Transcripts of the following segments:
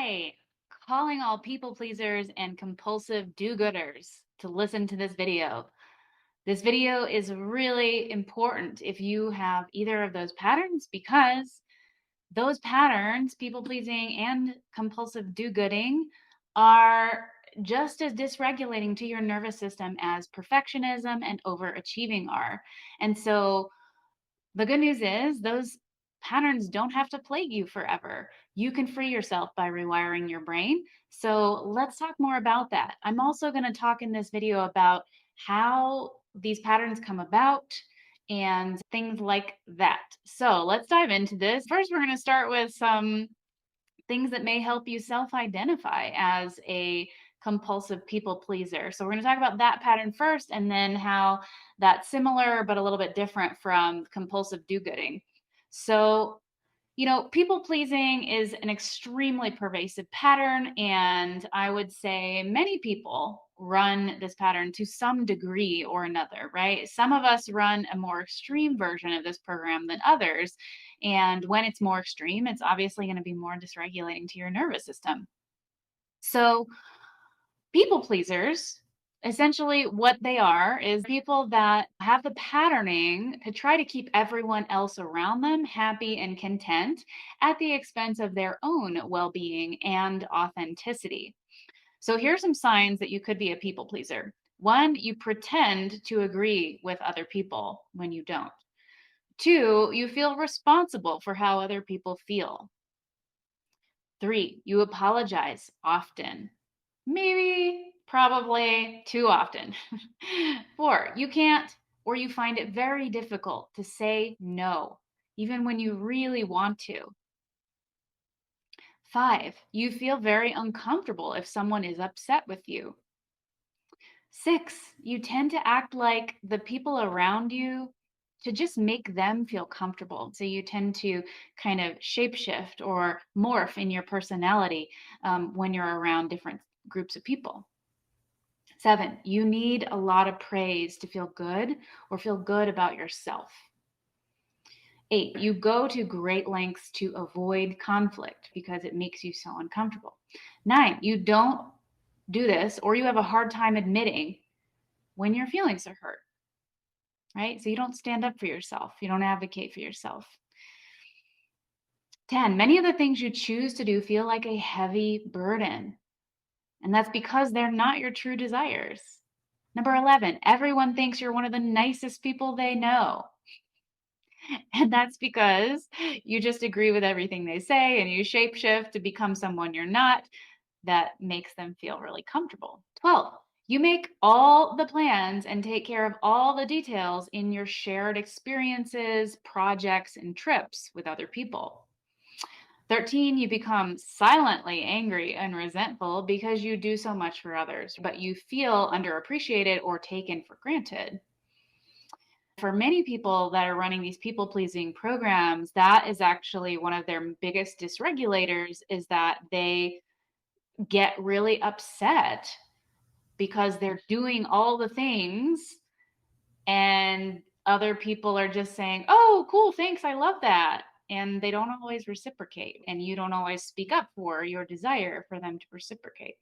Hi, calling all people pleasers and compulsive do-gooders to listen to this video. This video is really important if you have either of those patterns because those patterns, people pleasing and compulsive do-gooding, are just as dysregulating to your nervous system as perfectionism and overachieving are. And so the good news is those patterns don't have to plague you forever. You can free yourself by rewiring your brain. So let's talk more about that. I'm also going to talk in this video about how these patterns come about and things like that. So let's dive into this. First, we're going to start with some things that may help you self-identify as a compulsive people pleaser. So we're going to talk about that pattern first and then how that's similar but a little bit different from compulsive do-gooding. So, people pleasing is an extremely pervasive pattern, and I would say many people run this pattern to some degree or another, right? Some of us run a more extreme version of this program than others. And when it's more extreme, it's obviously going to be more dysregulating to your nervous system. So, people pleasers, essentially what they are is people that have the patterning to try to keep everyone else around them happy and content at the expense of their own well-being and authenticity. So here's some signs that you could be a people pleaser. One, you pretend to agree with other people when you don't. Two, you feel responsible for how other people feel. Three, you apologize often. Maybe, probably too often. Four, you can't or you find it very difficult to say no, even when you really want to. Five, you feel very uncomfortable if someone is upset with you. Six, you tend to act like the people around you to just make them feel comfortable. So you tend to kind of shapeshift or morph in your personality when you're around different groups of people. Seven, you need a lot of praise to feel good or feel good about yourself. Eight, you go to great lengths to avoid conflict because it makes you so uncomfortable. Nine, you don't do this or you have a hard time admitting when your feelings are hurt, right? So you don't stand up for yourself. You don't advocate for yourself. 10, many of the things you choose to do feel like a heavy burden. And that's because they're not your true desires. Number 11, everyone thinks you're one of the nicest people they know. And that's because you just agree with everything they say and you shapeshift to become someone you're not. That makes them feel really comfortable. 12, you make all the plans and take care of all the details in your shared experiences, projects, and trips with other people. 13, you become silently angry and resentful because you do so much for others, but you feel underappreciated or taken for granted. For many people that are running these people-pleasing programs, that is actually one of their biggest dysregulators is that they get really upset because they're doing all the things and other people are just saying, "Oh, cool, thanks, I love that." And they don't always reciprocate, and you don't always speak up for your desire for them to reciprocate.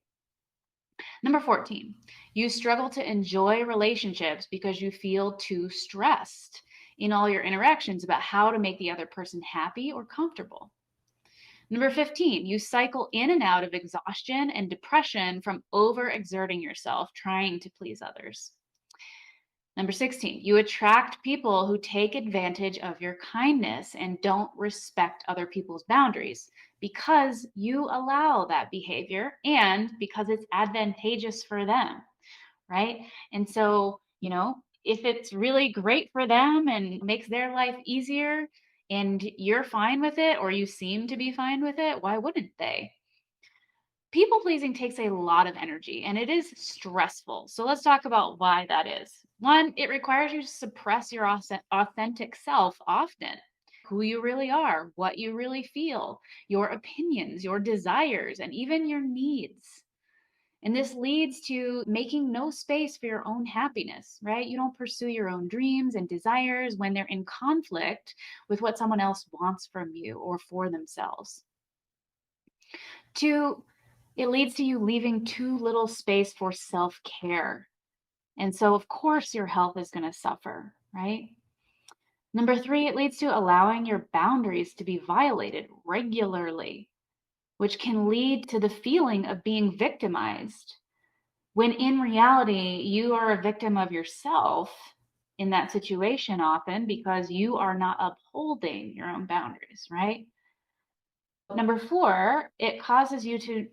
Number 14, you struggle to enjoy relationships because you feel too stressed in all your interactions about how to make the other person happy or comfortable. Number 15, you cycle in and out of exhaustion and depression from overexerting yourself trying to please others. Number 16, you attract people who take advantage of your kindness and don't respect other people's boundaries because you allow that behavior and because it's advantageous for them, right? And so, if it's really great for them and makes their life easier and you're fine with it or you seem to be fine with it, why wouldn't they? People pleasing takes a lot of energy and it is stressful. So let's talk about why that is. One, it requires you to suppress your authentic self often. Who you really are, what you really feel, your opinions, your desires, and even your needs. And this leads to making no space for your own happiness, right? You don't pursue your own dreams and desires when they're in conflict with what someone else wants from you or for themselves. Two, it leads to you leaving too little space for self-care. And so, of course, your health is going to suffer, right? Number three, it leads to allowing your boundaries to be violated regularly, which can lead to the feeling of being victimized, when in reality, you are a victim of yourself in that situation often because you are not upholding your own boundaries, right? Number four, it causes you to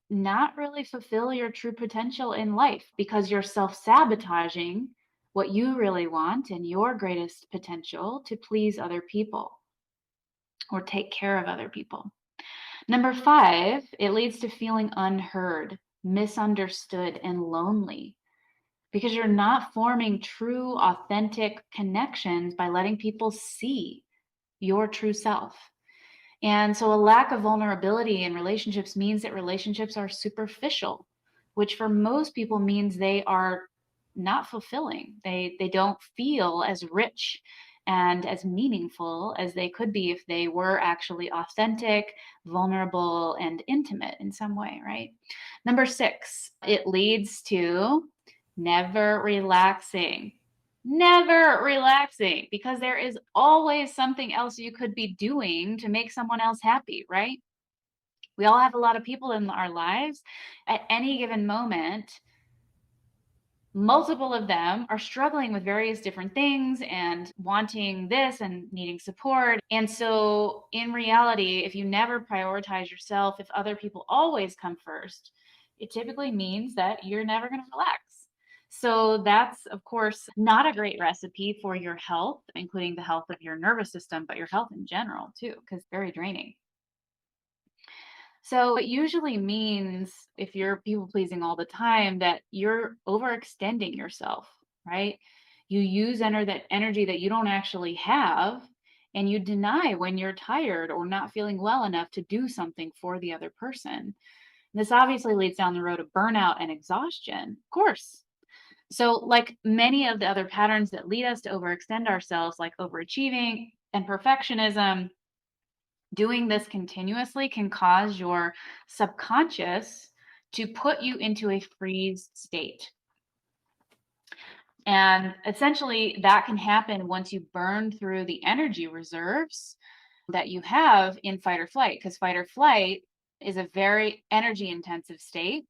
not really fulfill your true potential in life because you're self sabotaging what you really want and your greatest potential to please other people or take care of other people. Number five, it leads to feeling unheard, misunderstood, and lonely because you're not forming true, authentic connections by letting people see your true self. And so a lack of vulnerability in relationships means that relationships are superficial, which for most people means they are not fulfilling. They don't feel as rich and as meaningful as they could be if they were actually authentic, vulnerable, and intimate in some way, right? Number six, it leads to never relaxing. Never relaxing because there is always something else you could be doing to make someone else happy, right? We all have a lot of people in our lives. At any given moment, multiple of them are struggling with various different things and wanting this and needing support. And so, in reality, if you never prioritize yourself, if other people always come first, it typically means that you're never going to relax. So, that's, of course, not a great recipe for your health, including the health of your nervous system, but your health in general, too, because it's very draining. So it usually means if you're people pleasing all the time that you're overextending yourself, right? You use that energy that you don't actually have and you deny when you're tired or not feeling well enough to do something for the other person. This obviously leads down the road of burnout and exhaustion, of course. So, like many of the other patterns that lead us to overextend ourselves, like overachieving and perfectionism, doing this continuously can cause your subconscious to put you into a freeze state. And essentially, that can happen once you burn through the energy reserves that you have in fight or flight, because fight or flight is a very energy intensive state.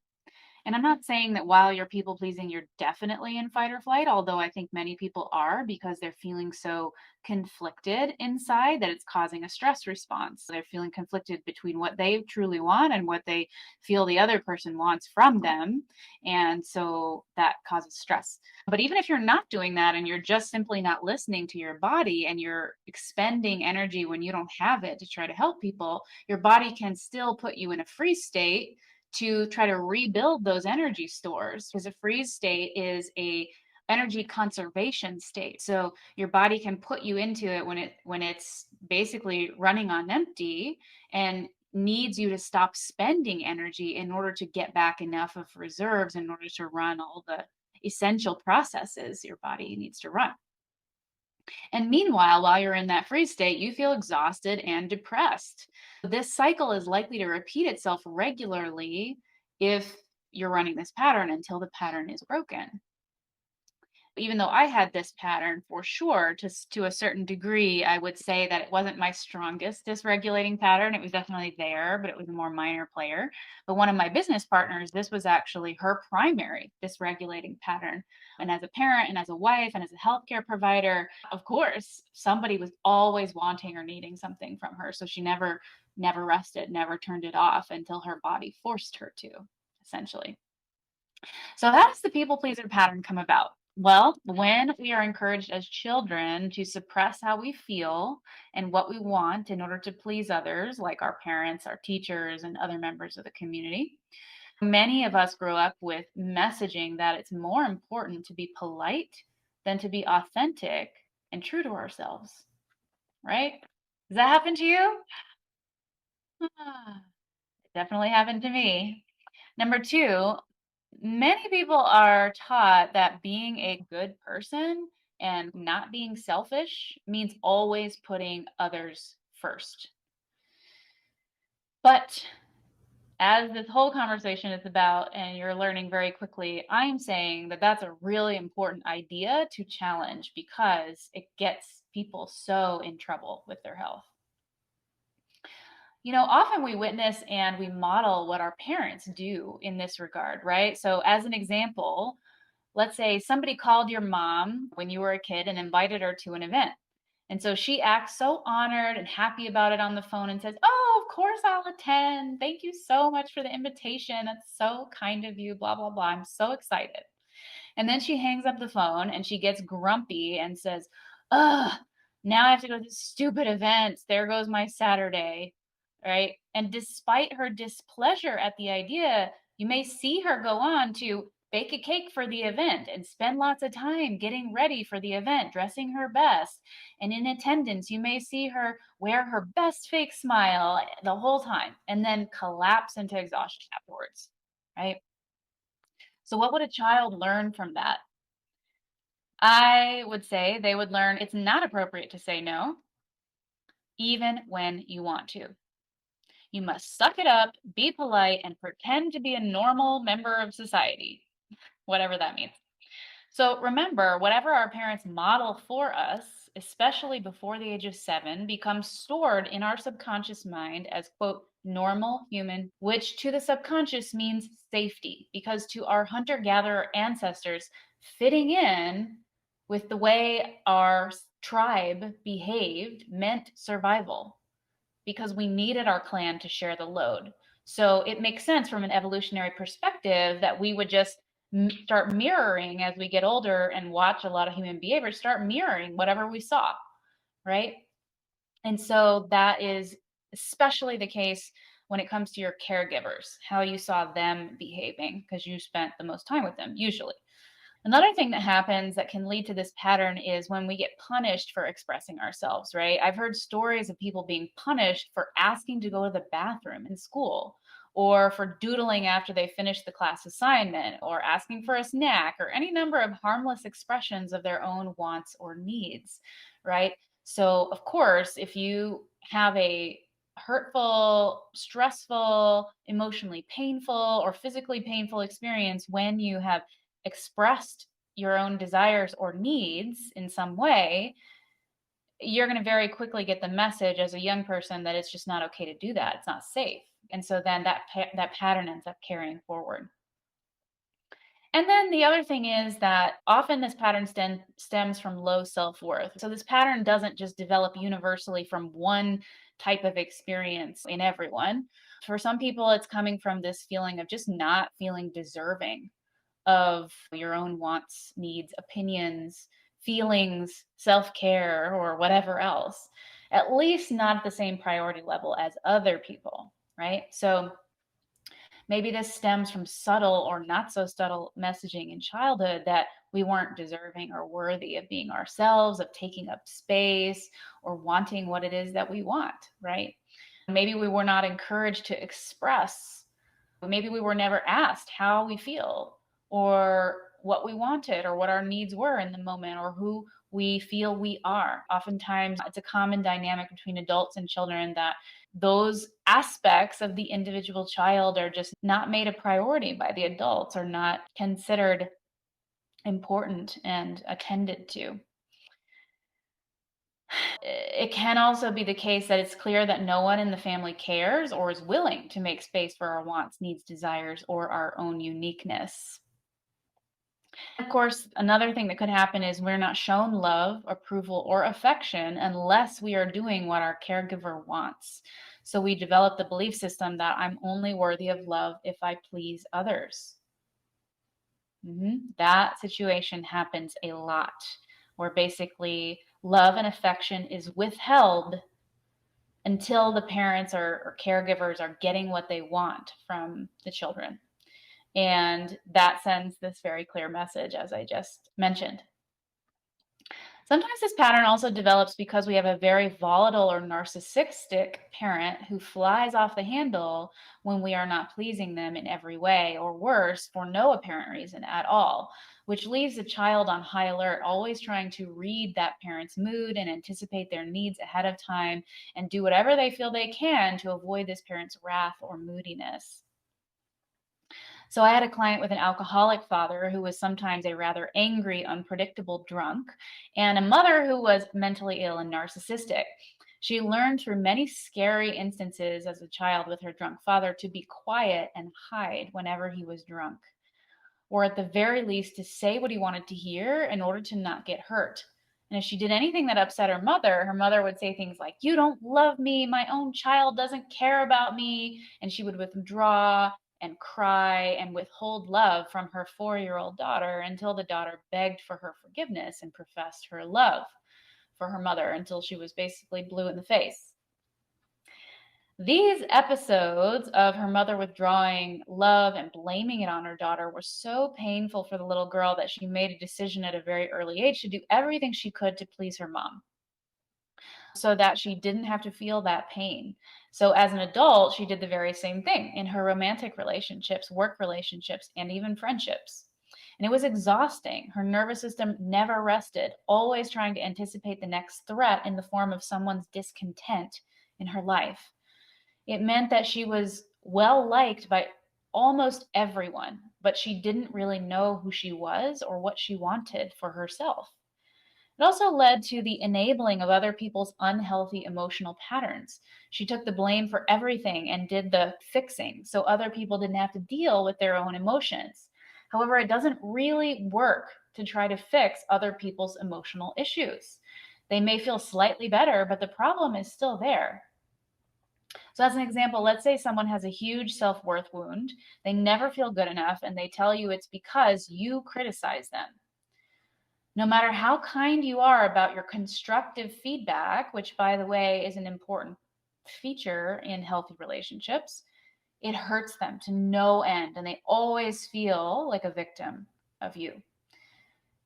And I'm not saying that while you're people pleasing, you're definitely in fight or flight, although I think many people are because they're feeling so conflicted inside that it's causing a stress response. They're feeling conflicted between what they truly want and what they feel the other person wants from them. And so that causes stress. But even if you're not doing that and you're just simply not listening to your body and you're expending energy when you don't have it to try to help people, your body can still put you in a freeze state to try to rebuild those energy stores, because a freeze state is a energy conservation state. So your body can put you into it when it's basically running on empty and needs you to stop spending energy in order to get back enough of reserves in order to run all the essential processes your body needs to run. And meanwhile, while you're in that freeze state, you feel exhausted and depressed. This cycle is likely to repeat itself regularly if you're running this pattern until the pattern is broken. Even though I had this pattern for sure to a certain degree, I would say that it wasn't my strongest dysregulating pattern. It was definitely there, but it was a more minor player. But one of my business partners, this was actually her primary dysregulating pattern. And as a parent and as a wife and as a healthcare provider, of course, somebody was always wanting or needing something from her. So she never rested, never turned it off until her body forced her to, essentially. So how does the people pleaser pattern come about? Well, when we are encouraged as children to suppress how we feel and what we want in order to please others, like our parents, our teachers, and other members of the community, many of us grow up with messaging that it's more important to be polite than to be authentic and true to ourselves, right? Does that happen to you? Ah, it definitely happened to me. Number two, many people are taught that being a good person and not being selfish means always putting others first. But as this whole conversation is about, and you're learning very quickly, I'm saying that that's a really important idea to challenge because it gets people so in trouble with their health. Often we witness and we model what our parents do in this regard, right? So, as an example, let's say somebody called your mom when you were a kid and invited her to an event. And so she acts so honored and happy about it on the phone and says, "Oh, of course I'll attend. Thank you so much for the invitation. That's so kind of you, blah, blah, blah. I'm so excited." And then she hangs up the phone and she gets grumpy and says, "Ugh, now I have to go to this stupid event. There goes my Saturday." Right? And despite her displeasure at the idea, you may see her go on to bake a cake for the event and spend lots of time getting ready for the event, dressing her best. And in attendance, you may see her wear her best fake smile the whole time and then collapse into exhaustion afterwards. Right? So, what would a child learn from that? I would say they would learn it's not appropriate to say no, even when you want to. You must suck it up, be polite, and pretend to be a normal member of society, whatever that means. So remember, whatever our parents model for us, especially before the age of 7, becomes stored in our subconscious mind as, quote, normal human, which to the subconscious means safety, because to our hunter gatherer ancestors, fitting in with the way our tribe behaved meant survival because we needed our clan to share the load. So it makes sense from an evolutionary perspective that we would just start mirroring as we get older and watch a lot of human behavior, start mirroring whatever we saw, right? And so that is especially the case when it comes to your caregivers, how you saw them behaving, because you spent the most time with them, usually. Another thing that happens that can lead to this pattern is when we get punished for expressing ourselves, right? I've heard stories of people being punished for asking to go to the bathroom in school, or for doodling after they finish the class assignment, or asking for a snack, or any number of harmless expressions of their own wants or needs, right? So, of course, if you have a hurtful, stressful, emotionally painful, or physically painful experience when you have expressed your own desires or needs in some way, you're going to very quickly get the message as a young person that it's just not okay to do that. It's not safe. And so then that pattern ends up carrying forward. And then the other thing is that often this pattern stems from low self worth. So this pattern doesn't just develop universally from one type of experience in everyone. For some people, it's coming from this feeling of just not feeling deserving of your own wants, needs, opinions, feelings, self care, or whatever else, at least not at the same priority level as other people, right? So maybe this stems from subtle or not so subtle messaging in childhood that we weren't deserving or worthy of being ourselves, of taking up space, or wanting what it is that we want, right? Maybe we were not encouraged to express. Maybe we were never asked how we feel or what we wanted or what our needs were in the moment or who we feel we are. Oftentimes, it's a common dynamic between adults and children that those aspects of the individual child are just not made a priority by the adults or not considered important and attended to. It can also be the case that it's clear that no one in the family cares or is willing to make space for our wants, needs, desires, or our own uniqueness. Of course, another thing that could happen is we're not shown love, approval, or affection unless we are doing what our caregiver wants. So we develop the belief system that I'm only worthy of love if I please others. That situation happens a lot, where basically love and affection is withheld until the parents or caregivers are getting what they want from the children. And that sends this very clear message, as I just mentioned. Sometimes this pattern also develops because we have a very volatile or narcissistic parent who flies off the handle when we are not pleasing them in every way, or worse, for no apparent reason at all, which leaves the child on high alert, always trying to read that parent's mood and anticipate their needs ahead of time and do whatever they feel they can to avoid this parent's wrath or moodiness. So I had a client with an alcoholic father who was sometimes a rather angry, unpredictable drunk, and a mother who was mentally ill and narcissistic. She learned through many scary instances as a child with her drunk father to be quiet and hide whenever he was drunk, or at the very least to say what he wanted to hear in order to not get hurt. And if she did anything that upset her mother would say things like, "You don't love me. My own child doesn't care about me." And she would withdraw and cry and withhold love from her 4-year-old daughter until the daughter begged for her forgiveness and professed her love for her mother until she was basically blue in the face. These episodes of her mother withdrawing love and blaming it on her daughter were so painful for the little girl that she made a decision at a very early age to do everything she could to please her mom so that she didn't have to feel that pain. So, as an adult, she did the very same thing in her romantic relationships, work relationships, and even friendships. And it was exhausting. Her nervous system never rested, always trying to anticipate the next threat in the form of someone's discontent in her life. It meant that she was well liked by almost everyone, but she didn't really know who she was or what she wanted for herself. It also led to the enabling of other people's unhealthy emotional patterns. She took the blame for everything and did the fixing so other people didn't have to deal with their own emotions. However, it doesn't really work to try to fix other people's emotional issues. They may feel slightly better, but the problem is still there. So, as an example, let's say someone has a huge self worth wound. They never feel good enough, and they tell you it's because you criticize them. No matter how kind you are about your constructive feedback, which, by the way, is an important feature in healthy relationships, it hurts them to no end, and they always feel like a victim of you.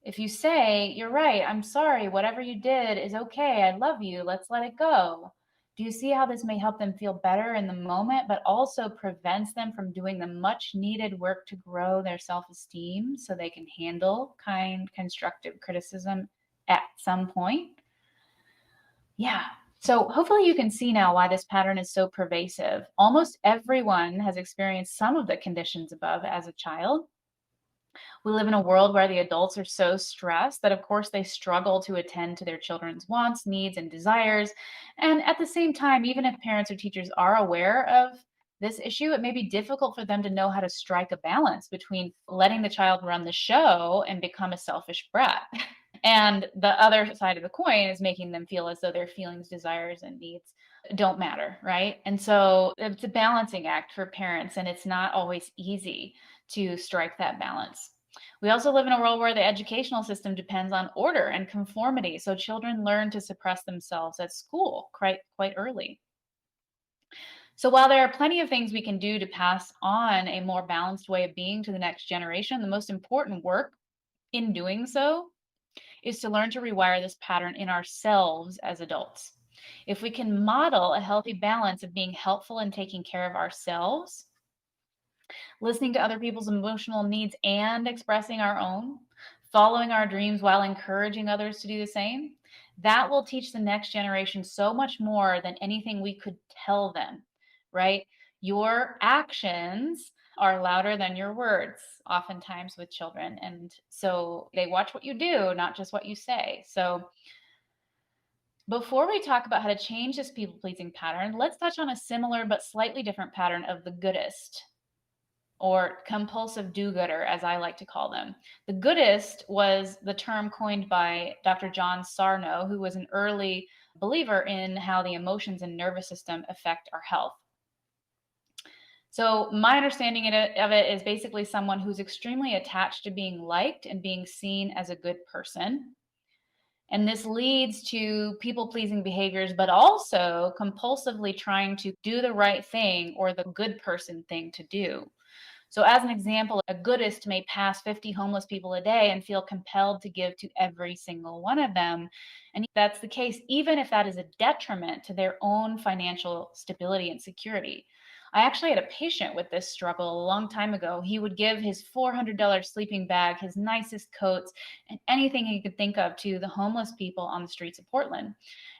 If you say, "You're right, I'm sorry, whatever you did is okay, I love you, let's let it go." Do you see how this may help them feel better in the moment, but also prevents them from doing the much needed work to grow their self esteem so they can handle kind, constructive criticism at some point? Yeah. So hopefully you can see now why this pattern is so pervasive. Almost everyone has experienced some of the conditions above as a child. We live in a world where the adults are so stressed that, of course, they struggle to attend to their children's wants, needs, and desires. And at the same time, even if parents or teachers are aware of this issue, it may be difficult for them to know how to strike a balance between letting the child run the show and become a selfish brat. And the other side of the coin is making them feel as though their feelings, desires, and needs don't matter, right? And so it's a balancing act for parents, and it's not always easy to strike that balance. We also live in a world where the educational system depends on order and conformity, so children learn to suppress themselves at school quite early. So while there are plenty of things we can do to pass on a more balanced way of being to the next generation, the most important work in doing so is to learn to rewire this pattern in ourselves as adults. If we can model a healthy balance of being helpful and taking care of ourselves, listening to other people's emotional needs and expressing our own, following our dreams while encouraging others to do the same, that will teach the next generation so much more than anything we could tell them, right? Your actions are louder than your words, oftentimes with children. And so they watch what you do, not just what you say. So before we talk about how to change this people pleasing pattern, let's touch on a similar but slightly different pattern of the goodist, or compulsive do-gooder, as I like to call them. The goodist was the term coined by Dr. John Sarno, who was an early believer in how the emotions and nervous system affect our health. So my understanding of it is basically someone who's extremely attached to being liked and being seen as a good person. And this leads to people pleasing behaviors, but also compulsively trying to do the right thing or the good person thing to do. So, as an example, a goodist may pass 50 homeless people a day and feel compelled to give to every single one of them. And that's the case, even if that is a detriment to their own financial stability and security. I actually had a patient with this struggle a long time ago. He would give his $400 sleeping bag, his nicest coats, and anything he could think of to the homeless people on the streets of Portland.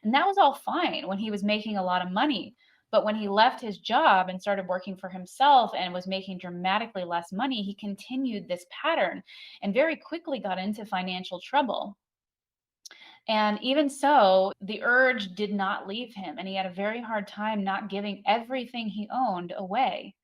And that was all fine when he was making a lot of money. But when he left his job and started working for himself and was making dramatically less money, he continued this pattern and very quickly got into financial trouble. And even so, the urge did not leave him, and he had a very hard time not giving everything he owned away.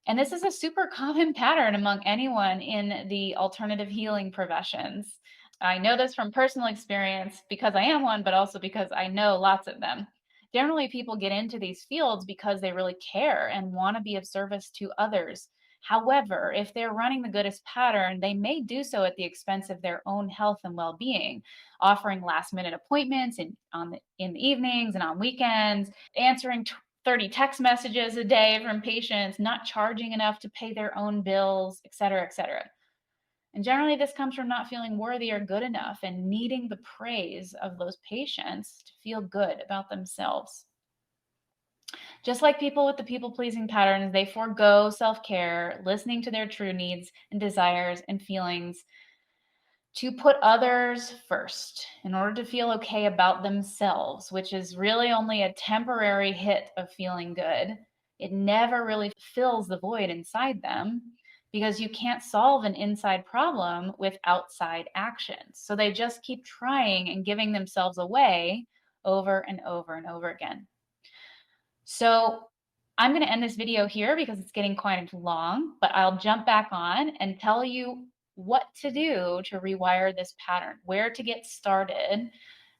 And this is a super common pattern among anyone in the alternative healing professions. I know this from personal experience because I am one, but also because I know lots of them. Generally, people get into these fields because they really care and want to be of service to others. However, if they're running the goodest pattern, they may do so at the expense of their own health and well being, offering last minute appointments in the evenings and on weekends, answering 30 text messages a day from patients, not charging enough to pay their own bills, et cetera, et cetera. And generally, this comes from not feeling worthy or good enough and needing the praise of those patients to feel good about themselves. Just like people with the people pleasing patterns, they forego self care, listening to their true needs and desires and feelings to put others first in order to feel okay about themselves, which is really only a temporary hit of feeling good. It never really fills the void inside them because you can't solve an inside problem with outside actions. So they just keep trying and giving themselves away over and over and over again. So I'm going to end this video here because it's getting quite long, but I'll jump back on and tell you what to do to rewire this pattern, where to get started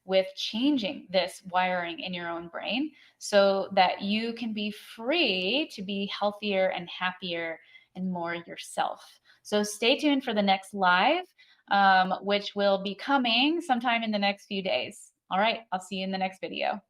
with changing this wiring in your own brain so that you can be free to be healthier and happier and more yourself. So stay tuned for the next live, which will be coming sometime in the next few days. All right, I'll see you in the next video.